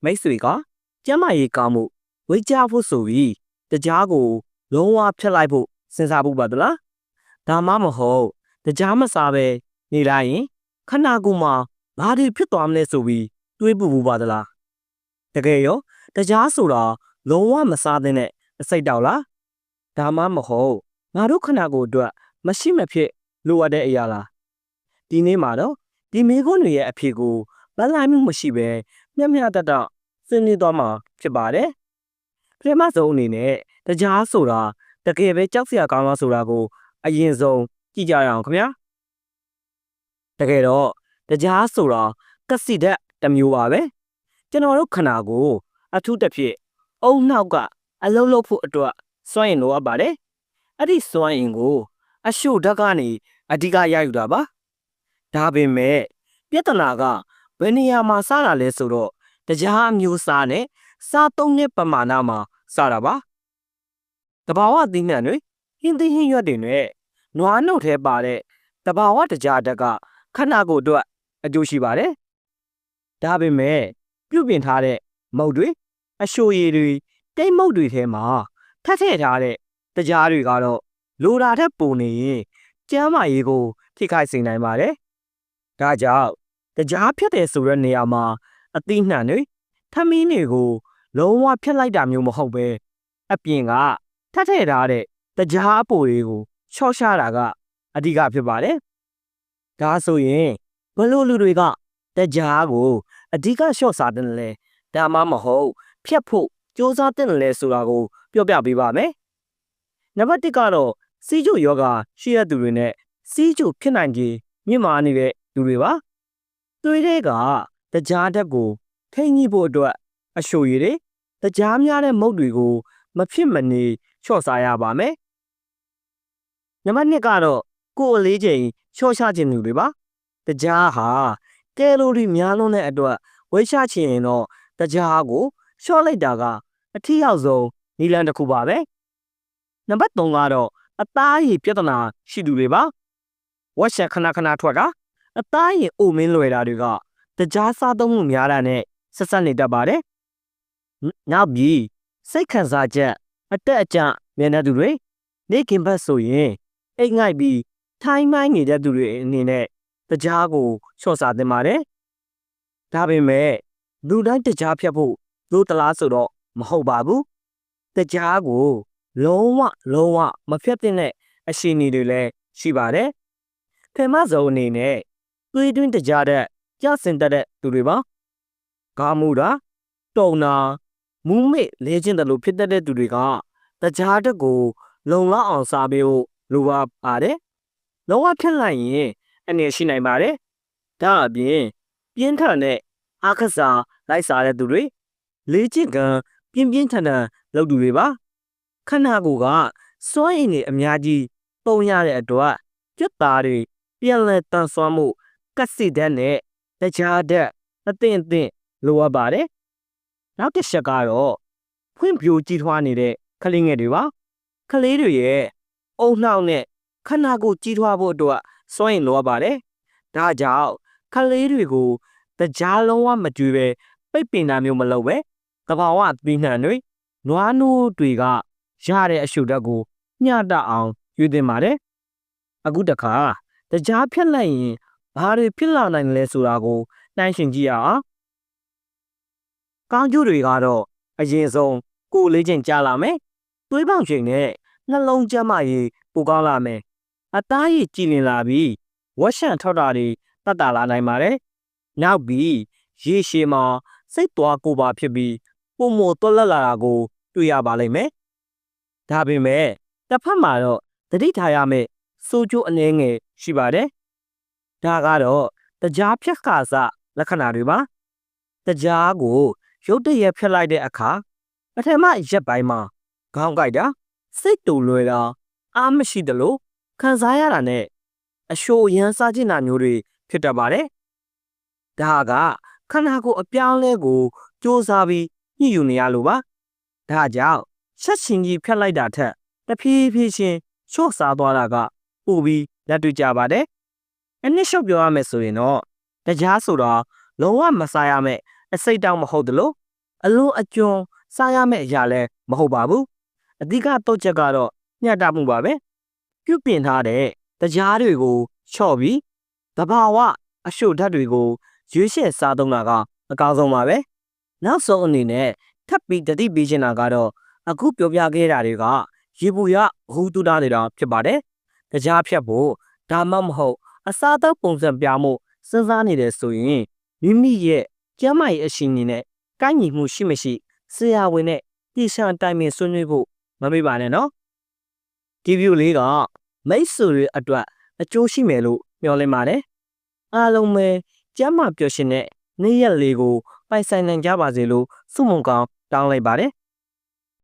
မိတ်ဆွေကကျမ်းမာရေးကောင်းမှုဝေကြဖို့ဆိုပြီးတကြားကိုလုံးဝဖျက်လိုက်ဖို့စဉ်းစားဖို့ပါသလားဒါမှမဟုတ်တကြားမစားပဲနေလိုက်ရင်ခန္ဓာကိုယ်မှာဘာတွေဖြစ်သွားမလဲဆိုပြီးတွေးပူပါသလားတကယ်ရောတကြားဆိုတာလုံးဝမစားတဲ့အစိတ်တောက်လားဒါမှမဟုတ်ငါတို့ခန္ဓာကိုယ်အတွက်မရှိမဖြစ်လိုအပ်တဲ့အရာလားဒီနေ့မှာတော့ဒီမိခွန်းတွေရဲ့အဖြစ်ကိုမလိုက်မှုမရှိပဲမျက်မျှတတဆွေးနွေးသွားမှာဖြစ်ပါတယ်ပထမဆုံးအနေနဲ့တကြားဆိုတာတကယ်ပဲကြောက်စရာကောင်းလားဆိုတာကိုအရင်ဆုံးကြည့်ကြရအောင်ခင်ဗျာတကယ်တော့တကြားဆိုတာကစီဓာတ်တစ်မျိုးပါပဲကျွန်တော်တို့ခန္ဓာကိုယ်အထူးသဖြင့်အုံနောက်ကအလုံးလုံးဖို့အတွက်စွမ်းရင်လိုအပ်ပါတယ်အဲ့ဒီစွမ်းရင်ကိုအရှုဓာတ်ကနေအဓိကရယူတာပါဒါပေမဲ့ပြဿနာကဘယ်နေရာမှာစတာလဲဆိုတော့တကြားအမျိုးစားနဲ့စားသုံးတဲ့ပမာဏမှာစတာပါတဘာဝအသီးနှံတွေဟင်းသီးဟင်းရွက်တွေနဲ့နွားနှုတ်ထဲပါတဲ့တဘာဝတကြားဓာတ်ကခန္ဓာကိုယ်အတွက်အကျိုးရှိပါတယ်ဒါပေမဲ့ပြုပြင်ထားတဲ့မုတ်တွေအရှိုရည်တွေတိတ်မုတ်တွေထဲမှာထပ်ထည့်ထားတဲ့တကြားတွေကတော့လိုတာထက်ပိုနေရင်ကျန်းမာရေးကိုထိခိုက်စေနိုင်ပါတယ်ဒါကြောင့်တကြားဖြတ်တယ်ဆိုတဲ့နေရာမှာအသီးနှံတွေထမင်းတွေကိုလုံးဝဖြတ်လိုက်တာမျိုးမဟုတ်ပဲအပြင်ကထပ်ထည့်ထားတဲ့တကြားအပိုတွေကိုချော့ရှားတာကအဓိကဖြစ်ပါတယ်ဒါဆိုရင်ဘလို့လူတွေကတကြားကိုအဓိကလျှော့စားတယ်လဲဒါမှမဟုတ်ဖြတ်ဖို့စူးစမ်းတယ်လဲဆိုတာကိုပြောပြပေးပါမယ်နံပါတ်1ကတော့စီးကျိုယောဂရှိရသူတွေနဲ့စီးကျိုဖြစ်နိုင်ခြင်းမြင့်မာနေတဲ့လူတွေပါသွေးတွေကတကြားဓာတ်ကိုထိန်းညှိဖို့အတွက်အရှိုရည်တွေတကြားများတဲ့မုတ်တွေကိုမဖြစ်မနေလျှော့စားရပါမယ်နံပါတ်2ကတော့ကိုယ်အလေးချိန်လျှော့ချခြင်းလူတွေပါတကြားဟာကယ်လိုရီများလွန်းတဲ့အတွက်ဝေးချခြင်းရင်တော့တကြားကိုလျှော့လိုက်တာကအထီးရောက်ဆုံးနည်းလမ်းတစ်ခုပါပဲနံပါတ်3ကတော့အသားရည်ပြဿနာရှိသူတွေပါဝက်ချက်ခဏခဏထွက်တာအသားရည်အိုမင်းလွယ်တာတွေကတကြားစားသုံးမှုများတာနဲ့ဆက်ဆက်နေတတ်ပါတယ်နောက်ပြီးစိတ်ခံစားချက်အတက်အကျမြင်တဲ့သူတွေနေကင်ဘတ်ဆိုရင်အိတ်ငိုက်ပြီးထိုင်းမိုင်းနေတဲ့သူတွေအနေနဲ့တကြားကိုလျှော့စားသင့်ပါတယ်ဒါပေမဲ့လူတိုင်းတကြားဖြတ်ဖို့လို့တလားဆိုတော့မဟုတ်ပါဘူးတကြားကိုလုံးဝမဖြတ်တဲ့အရှိန်တွေလည်းရှိပါတယ်ပထမဆုံးအနေနဲ့သွေးတွင်းတကြားတဲ့ကြဆင်တက်တဲ့သူတွေပါကားမှုတာတုံတာမူးမေ့လဲကျင်တယ်လို့ဖြစ်တတ်တဲ့သူတွေကတကြားတက်ကိုလုံလောက်အောင်စားပေးဖို့လိုပါပါတယ်လုံးဝဖြတ်လိုက်ရင်အနေရှိနိုင်ပါတယ်ဒါအပြင်ပြင်းထန်တဲ့အခက်စာလိုက်စားတဲ့သူတွေလေးကျင့်ကံပြင်းထန်လုပ်သူတွေပါခန္ဓာကိုယ်ကစွမ်းအင်တွေအများကြီးပုံရတဲ့အတွက်ကြွက်သားတွေပြန်လည်တန်ဆွမ်းမှုကက်စီဓာတ်နဲ့တကြားဓာတ်အသင့်လိုအပ်ပါတယ်နောက်တစ်ချက်ကတော့ဖွံ့ဖြိုးကြီးထွားနေတဲ့ကလေးငယ်တွေပါကလေးတွေရဲ့အုံနှောက်နဲ့ခန္ဓာကိုယ်ကြီးထွားဖို့အတွက်စွမ်းအင်လိုအပ်ပါတယ်ဒါကြောင့်ကလေးတွေကိုတကြားလုံးဝမကြွေးပဲပိတ်ပင်တာမျိုးမလုပ်ပဲတဘာဝသီးနှံတွေနွားနိုးတွေကရတဲ့အရှုဓာတ်ကိုမျှတအောင်ယူသင့်ပါတယ်အခုတခါတကြားဖြတ်လိုက်ရင်ဘာတွေဖြစ်လာနိုင်လဲဆိုတာကိုနှိုင်းယှဉ်ကြည့်ရအောင်ကောင်းကျိုးတွေကတော့အရင်ဆုံးကိုယ်လေးချင်းကြားလာမယ်သွေးပေါင်ချိန်နဲ့နှလုံးကျန်းမာရေးပိုကောင်းလာမယ်အသားရည်ကြည်လင်လာပြီးဝက်ရှံထောက်တာတွေတတ်တာလာနိုင်ပါတယ်နောက်ပြီးရေရှည်မှာစိတ်သွားကိုယ်ပါဖြစ်ပြီးပုံမတော်လက်လာတာကိုတွေ့ရပါလိမ့်မယ်ဒါပေမဲ့တစ်ဖက်မှာတော့သတိထားရမယ့်စိုးကျိုးအနည်းငယ်ရှိပါတယ်ဒါကတော့တကြားဖြတ်ခါစလက္ခဏာတွေပါတကြားကိုရုတ်တရက်ဖြတ်လိုက်တဲ့အခါပထမရက်ပိုင်းမှာခေါင်းကိုက်တာစိတ်တူလွယ်တာအားမရှိသလိုခံစားရတာနဲ့အရှိုးရမ်းစားကျင်တာမျိုးတွေဖြစ်တတ်ပါတယ်ဒါကခန္ဓာကိုယ်အပြောင်းလဲကိုစူးစမ်းပြီးညှိယူနေရလို့ပါဒါကြောင့်ဆက်ရှင်ကြီးဖြတ်လိုက်တာထက်တဖြည်းဖြည်းချင်းချော့စားသွားတာကပိုပြီးလက်တွေ့ကြပါတယ်အနည်းရှော့ပြောရမယ်ဆိုရင်တော့တကြားဆိုတာလုံးဝမစားရမယ့်အစိတ်တောင်မဟုတ်သလို အလုံးအကျွန်းစားရမယ့်အရာလည်းမဟုတ်ပါဘူးအဓိကတော့ချက်ကတော့ညှတမှုပါပဲပြုပြင်ထားတဲ့တရားတွေကိုချော့ပြီးတဘာဝအရှုပ်ဓာတ်တွေကိုရွေးချယ်စားသုံးတာကအကောင်းဆုံးပါပဲနောက်ဆုံးအနေနဲ့ထပ်ပြီးတတိပေးချင်တာကတော့အခုပြောပြခဲ့တာတွေကရေပူရဟူတူတာနေတာဖြစ်ပါတယ်တရားဖြတ်ဖို့ဒါမှမဟုတ်အစားအသောက်ပုံစံပြမှုစဉ်းစားနေတယ်ဆိုရင်မိမိရဲ့ကျန်းမာရေးအရှင်နဲ့ကိုက်ညီမှုရှိမရှိဆရာဝန်နဲ့တိကျတိုင်ပင်ဆွေးနွေးဖို့မမေ့ပါနဲ့နော်ဒီဗီဒီယိုလေးကမိတ်ဆွေတွေအတွက်အကျိုးရှိမယ်လို့မျှော်လင့်ပါတယ်အားလုံးပဲကျန်းမာပျော်ရွှင်တဲ့နေ့ရက်လေးကိုပိုင်ဆိုင်နိုင်ကြပါစေလို့ဆုမွန်ကောင်းတောင်းလိုက်ပါတယ်